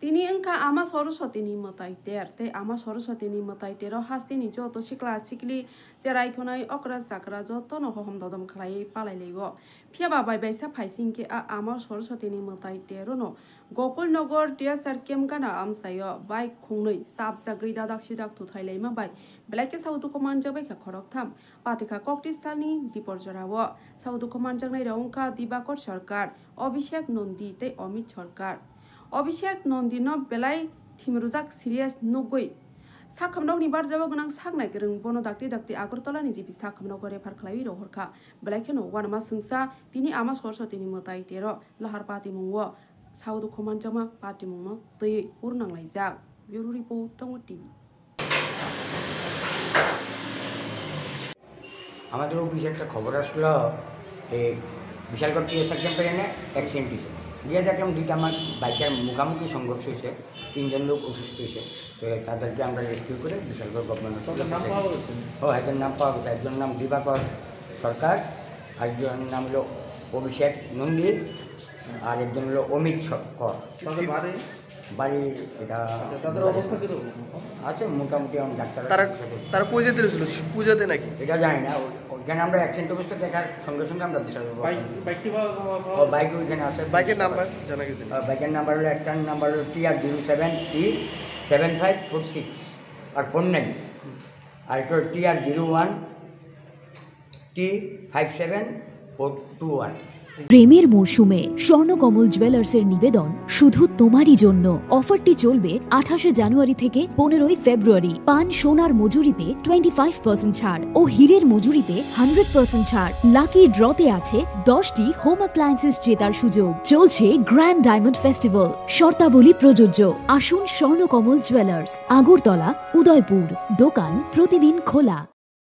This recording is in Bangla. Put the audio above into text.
Tini engka ama Saraswati ni matai te ama Saraswati ni matai te ro hasti ni jo to sikla sikli serai khonai okra sakra jo to no hom dodom khlai palai leibo phiaba bai bai sa phaising ke ama Saraswati ni matai te ro no Gokul Nagar TSR Kemgana amsayo bai khungnoi sabsa geida dak sidak tu thailai ma bai black saudu command jabai kha khorok tham patika kokti sani dipor jorawo saudu command jangnai raungka Dibakor Sarkar Abhishek Nondi te Amit Sarkar Abhishek Nondi no belai thimrujak serious nogoi sakhamnok ni barjaba gonang saknai gereng bono dakti Agartala ni jibi sakhamnok gore pharkhlai ro horkha belai kheno wanama sungsa tini ama Saraswati ni matai tero lahar pati mungwo saudu command jama pati mungno tei urnang laijak bureau report Tongo TV আমাদের অফিসে একটা খবর আসলো এই বিশালগড় টিএসআর ক্যাম্পেনে অ্যাক্সিডেন্ট হয়েছে গিয়ে দেখলাম দুইটা আমার বাইকের মুখোমুখি সংঘর্ষ হয়েছে তিনজন লোক অসুস্থ হয়েছে তো তাদেরকে আমরা রেস্কিউ করে বিশালগড় গভর্নমেন্ট একজন নাম পাওয়া গেছে একজন নাম দিবাকর সরকার আরেকজনের নাম হলো অভিষেক নন্দী আর একজন হলো অমিত কর বাড়ির এটা তাদের অবস্থা কিরকম আছে মোটামুটি আমি ডাক্তার তারা পূজা দিয়েছিল পূজাতে নাকি এটা জানি না ওইখানে আমরা অ্যাক্সিডেন্ট অবস্থা দেখার সঙ্গে সঙ্গে আমরা বিশাল বাইক ওইখানে আছে বাইকের নাম্বার জানা গেছে বাইকের নাম্বার হলো একটার নাম্বার হলো TR07C7546 আর 49 আর একটা TR01T57421 প্রেমের মরশুমে স্বর্ণকমল জুয়েলার্সের নিবেদন শুধু তোমারই জন্য অফারটি চলবে 28 জানুয়ারি থেকে 15 ফেব্রুয়ারি পান সোনার মজুরিতে 25% ছাড় ও হীরের মজুরিতে 100% ছাড় লাকি ড্রতে আছে 10টি হোম অ্যাপ্লায়েন্সেস জেতার সুযোগ চলছে গ্র্যান্ড ডায়মন্ড ফেস্টিভ্যাল শর্তাবলী প্রযোজ্য আসুন স্বর্ণকমল জুয়েলার্স আগরতলা উদয়পুর দোকান প্রতিদিন খোলা।